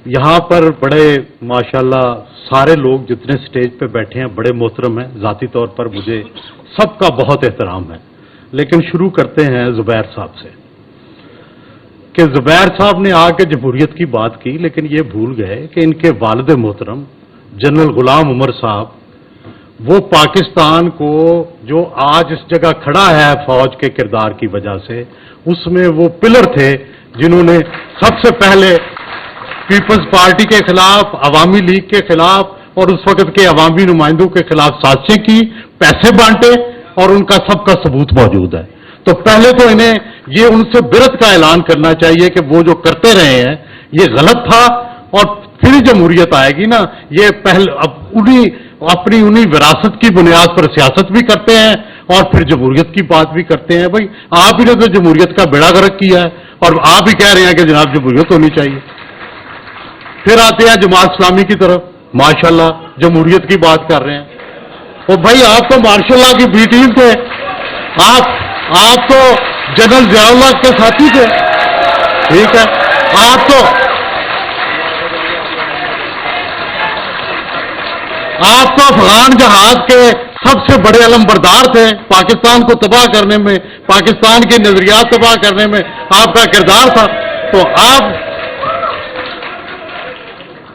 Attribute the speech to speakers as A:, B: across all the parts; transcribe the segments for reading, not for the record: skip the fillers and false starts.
A: यहाँ पर बड़े माशाल्लाह सारे लोग जितने स्टेज पे बैठे हैं बड़े मोहतरम हैं, ज़ाती तौर पर मुझे सबका बहुत एहतराम है। लेकिन शुरू करते हैं ज़ुबैर साहब से कि ज़ुबैर साहब ने आके जमहूरियत की बात की, लेकिन ये भूल गए कि इनके वालिद मोहतरम जनरल गुलाम उमर साहब, वो पाकिस्तान को जो आज इस जगह खड़ा है फौज के किरदार की वजह से, उसमें वो पिलर थे जिन्होंने सबसे पहले पीपल्स पार्टी के खिलाफ, अवामी लीग के खिलाफ और उस वक्त के अवामी नुमाइंदों के खिलाफ साजिशें की, पैसे बांटे, और उनका सबका सबूत मौजूद है। तो पहले तो इन्हें ये उनसे बिरत का ऐलान करना चाहिए कि वो जो करते रहे हैं ये गलत था, और फिर जमहूरियत आएगी ना, ये पहले अपनी उन्हीं विरासत की बुनियाद पर सियासत भी करते हैं और फिर जमहूरियत की बात भी करते हैं। भाई आप ही ने तो जमहूरियत का बेड़ा गर्क किया है और आप ही कह रहे हैं कि जनाब जमहूरियत होनी चाहिए। फिर आते हैं जमात इस्लामी की तरफ, माशाल्लाह जमहूरियत की बात कर रहे हैं। और भाई आप तो मार्शल लॉ की बी टीम थे, आप तो जनरल जियाउल्लाह के साथी थे, ठीक है। आप तो अफगान जहाज के सबसे बड़े अलमबरदार थे, पाकिस्तान को तबाह करने में, पाकिस्तान के नजरियात तबाह करने में आपका किरदार था। तो आप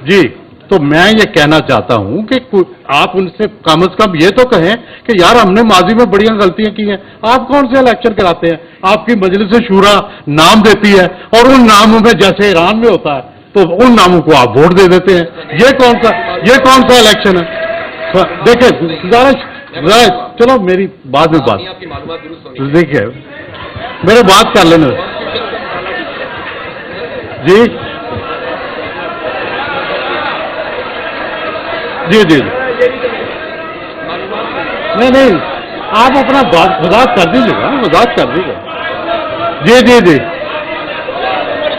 A: जी, तो मैं ये कहना चाहता हूं कि आप उनसे कम से कम ये तो कहें कि यार हमने माजी में बड़ी गलतियां की हैं। आप कौन से इलेक्शन कराते हैं? आपकी मजलिस शूरा नाम देती है और उन नामों में जैसे ईरान में होता है तो उन नामों को आप वोट दे देते हैं। ये कौन सा इलेक्शन है? देखिए गुजारिश, चलो मेरी बाद में बात, देखिए मेरे बात कर लेना जी। जी जी नहीं, आप अपना वजाहत कर दीजिएगा, वजाहत कर दीजिएगा। जी जी जी,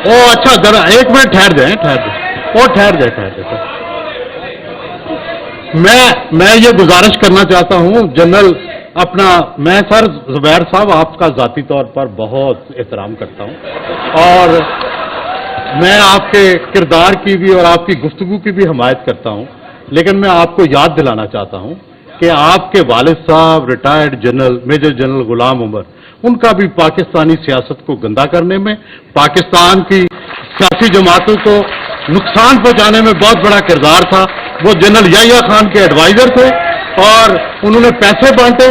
A: ओ अच्छा, जरा एक मिनट ठहर जाए, ठहर जाए। मैं ये गुजारिश करना चाहता हूं जनरल मैं सर ज़ुबैर साहब आपका ज़ाती तौर पर बहुत एहतराम करता हूं और मैं आपके किरदार की भी और आपकी गुफ्तगू की भी हमायत करता हूं। लेकिन मैं आपको याद दिलाना चाहता हूं कि आपके वालिद साहब रिटायर्ड जनरल मेजर जनरल गुलाम उमर, उनका भी पाकिस्तानी सियासत को गंदा करने में, पाकिस्तान की सियासी जमातों को नुकसान पहुंचाने में बहुत बड़ा किरदार था। वो जनरल याह्या खान के एडवाइजर थे और उन्होंने पैसे बांटे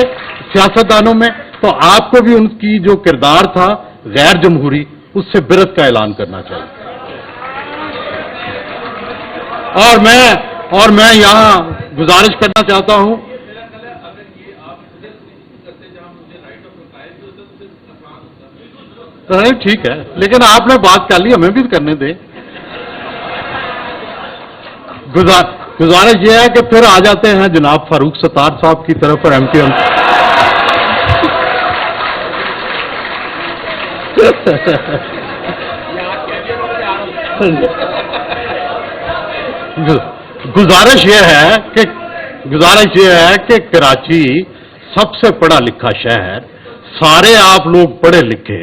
A: सियासतदानों में। तो आपको भी उनकी जो किरदार था गैर जमहूरी, उससे बिरत का ऐलान करना चाहिए। और मैं यहां गुजारिश करना चाहता हूं, नहीं ठीक है, लेकिन आपने बात कर ली, हमें भी करने दें। गुजारिश ये है कि फिर आ जाते हैं जनाब फारूक सत्तार साहब की तरफ और MTM। गुजारिश ये है कि कराची सबसे पढ़ा लिखा शहर, सारे आप लोग पढ़े लिखे,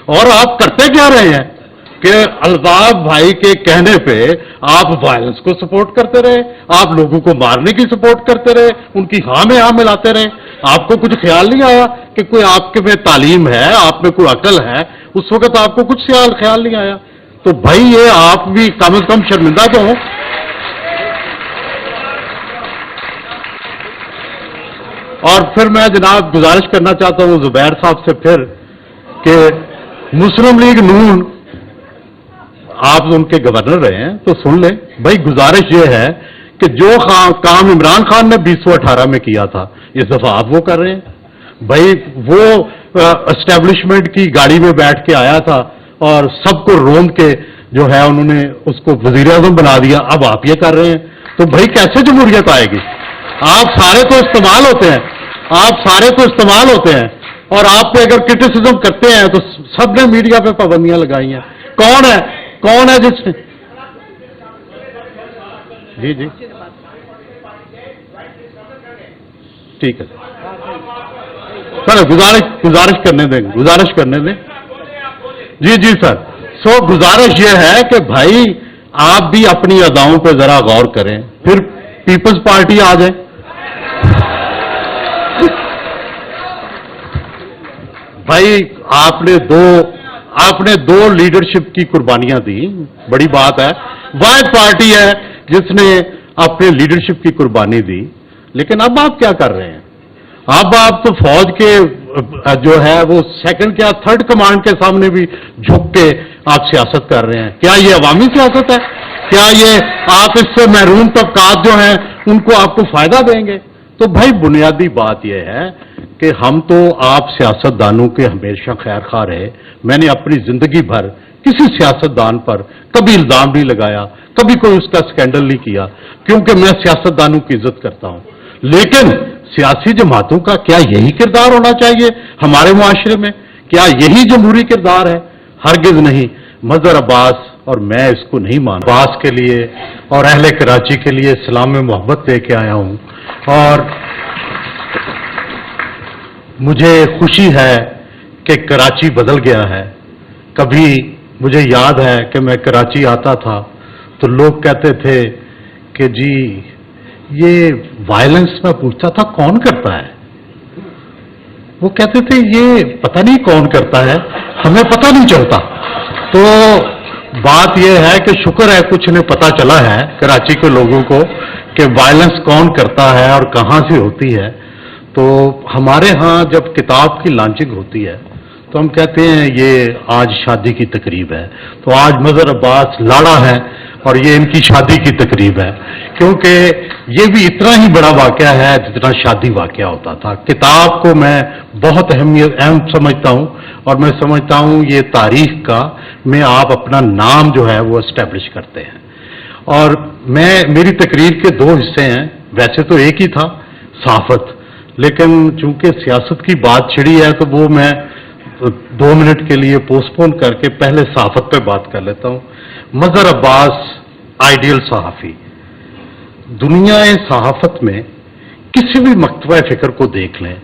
A: और आप करते क्या रहे हैं कि अल्ताफ भाई के कहने पे आप वायलेंस को सपोर्ट करते रहे, आप लोगों को मारने की सपोर्ट करते रहे, उनकी हाँ में हाँ मिलाते रहे। आपको कुछ ख्याल नहीं आया कि कोई आपके में तालीम है, आप में कोई अकल है, उस वक्त आपको कुछ ख्याल नहीं आया। तो भाई ये आप भी कम से कम शर्मिंदा तो हो। और फिर मैं जनाब गुजारिश करना चाहता हूं ज़ुबैर साहब से फिर कि मुस्लिम लीग नून, आप उनके गवर्नर रहे हैं तो सुन लें भाई। गुजारिश ये है कि जो काम इमरान खान ने 2018 में किया था, इस दफा आप वो कर रहे हैं। भाई वो एस्टेब्लिशमेंट की गाड़ी में बैठ के आया था और सबको रोंद के जो है उन्होंने उसको वजीर आज़म बना दिया, अब आप ये कर रहे हैं। तो भाई कैसे जमहूरियत आएगी? आप सारे तो इस्तेमाल होते हैं, और आप पे अगर क्रिटिसिज्म करते हैं तो सबने मीडिया पे पाबंदियां लगाई हैं। कौन है जिसने? जी ठीक है सर, गुजारिश करने दें। जी सर। सो गुजारिश ये है कि भाई आप भी अपनी अदाओं पर जरा गौर करें, फिर पीपल्स पार्टी आ जाए। भाई आपने दो लीडरशिप की कुर्बानियां दी, बड़ी बात है। वाहिद पार्टी है जिसने अपने लीडरशिप की कुर्बानी दी, लेकिन अब आप क्या कर रहे हैं? अब आप तो फौज के जो है वो सेकंड क्या थर्ड कमांड के सामने भी झुक के आप सियासत कर रहे हैं। क्या ये अवामी सियासत है? क्या ये आप इससे महरूम तबकात जो हैं उनको आपको फायदा देंगे? तो भाई बुनियादी बात यह है कि हम तो आप सियासतदानों के हमेशा खैर खा रहे। मैंने अपनी जिंदगी भर किसी सियासतदान पर कभी इल्जाम नहीं लगाया, कभी कोई उसका स्कैंडल नहीं किया, क्योंकि मैं सियासतदानों की इज्जत करता हूं। लेकिन सियासी जमातों का क्या यही किरदार होना चाहिए हमारे मुआशरे में? क्या यही जमहूरी किरदार है? हरगिज नहीं। मजहर अब्बास और मैं इसको नहीं मान। अब्बास के लिए और अहले कराची के लिए सलाम में मोहब्बत लेके आया हूं, और मुझे खुशी है कि कराची बदल गया है। कभी मुझे याद है कि मैं कराची आता था तो लोग कहते थे कि जी ये वायलेंस, मैं पूछता था कौन करता है? वो कहते थे ये पता नहीं कौन करता है, हमें पता नहीं चलता। तो बात यह है कि शुक्र है कुछ ने पता चला है कराची के लोगों को कि वायलेंस कौन करता है और कहां से होती है। तो हमारे यहाँ जब किताब की लॉन्चिंग होती है तो हम कहते हैं ये आज शादी की तकरीब है, तो आज मजहर अब्बास लाड़ा है और ये इनकी शादी की तकरीब है, क्योंकि ये भी इतना ही बड़ा वाकया है जितना शादी वाकया होता था। किताब को मैं बहुत अहम समझता हूँ, और मैं समझता हूँ ये तारीख का में आप अपना नाम जो है वो एस्टेब्लिश करते हैं। और मेरी तकरीर के दो हिस्से हैं, वैसे तो एक ही था, सहाफत, लेकिन चूंकि सियासत की बात छिड़ी है तो वो मैं 2 मिनट के लिए पोस्टपोन करके पहले सहाफत पे बात कर लेता हूं। मजहर अब्बास आइडियल सहाफ़ी। दुनिया सहाफत में किसी भी मकतबा फिक्र को देख लें,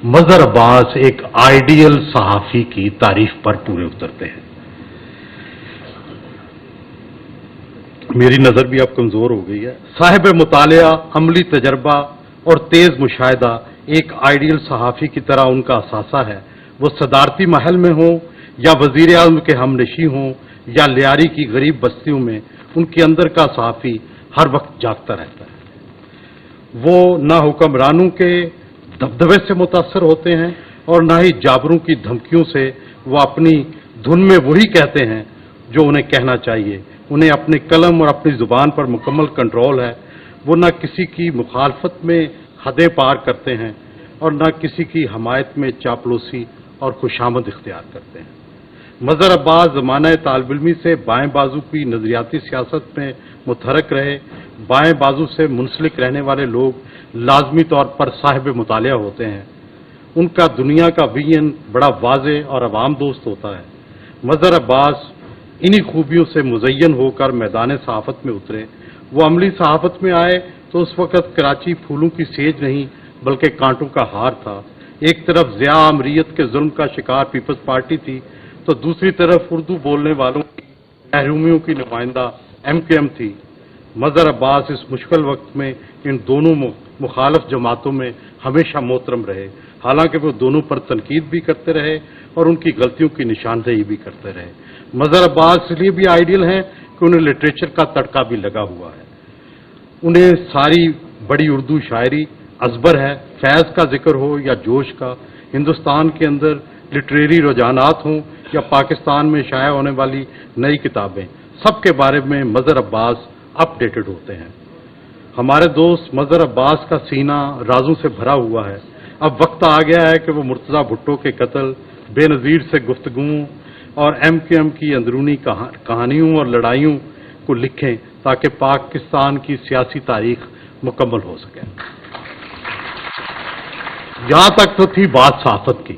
A: मजहर अब्बास एक आइडियल सहाफ़ी की तारीफ पर पूरे उतरते हैं। मेरी नजर भी अब कमजोर हो गई है। साहिब मुतालिया, अमली तजर्बा और तेज मुशाहिदा एक आइडियल सहाफ़ी की तरह उनका असासा है। वो सदारती महल में हो या वजीर आज़म के हमनशी हों या लियारी की गरीब बस्तियों में, उनके अंदर का सहाफ़ी हर वक्त जागता रहता है। वो ना हुक्मरानों के दबदबे से मुतासर होते हैं और ना ही जाबरों की धमकियों से। वो अपनी धुन में वही कहते हैं जो उन्हें कहना चाहिए। उन्हें अपने कलम और अपनी जुबान पर मुकम्मल कंट्रोल है। वो ना किसी की मुखालफत में हदें पार करते हैं और ना किसी की हमायत में चापलूसी और खुशामद इख्तियार करते हैं। मजहर अब्बास ज़माना तालिब-इल्मी से बाएं बाजू की नज़रियाती सियासत में मुतहरक रहे। बाएं बाजू से मुंसलिक रहने वाले लोग लाजमी तौर पर साहिब मुतालिया होते हैं। उनका दुनिया का विजन बड़ा वाज़ेह और अवाम दोस्त होता है। मजहर अब्बास इन्हीं खूबियों से मुज़य्यन होकर मैदान सहाफ़त में उतरे। वो अमली सहाफ़त में आए तो उस वक़्त कराची फूलों की सेज नहीं बल्कि कांटों का हार था। एक तरफ ज़िया अमरीयत के जुल्म का शिकार पीपल्स पार्टी थी, तो दूसरी तरफ उर्दू बोलने वालों की महरूमियों की नुमाइंदा MKM थी। मजहर अब्बास इस मुश्किल वक्त में इन दोनों मुखालफ जमातों में हमेशा मोहतरम रहे। हालांकि वो दोनों पर तनकीद भी करते रहे और उनकी गलतियों की निशानदेही भी करते रहे। मजहर अब्बास इसलिए भी आइडियल हैं कि उन्हें लिटरेचर का तड़का भी लगा हुआ है। उन्हें सारी बड़ी उर्दू शायरी अजबर है। फैज़ का जिक्र हो या जोश का, हिंदुस्तान के अंदर लिटरेरी रुझानात हों या पाकिस्तान में शाया होने वाली नई किताबें, सबके बारे में मजहर अब्बास अपडेटेड होते हैं। हमारे दोस्त मजहर अब्बास का सीना राजों से भरा हुआ है। अब वक्त आ गया है कि वो मुर्तज़ा भुट्टो के कत्ल, बेनज़ीर से गुफ्तगुओं और MKM की अंदरूनी कहानियों और लड़ाइयों को लिखें ताकि पाकिस्तान की सियासी तारीख मुकम्मल हो सके। यहां तक तो थी बात सहाफत की।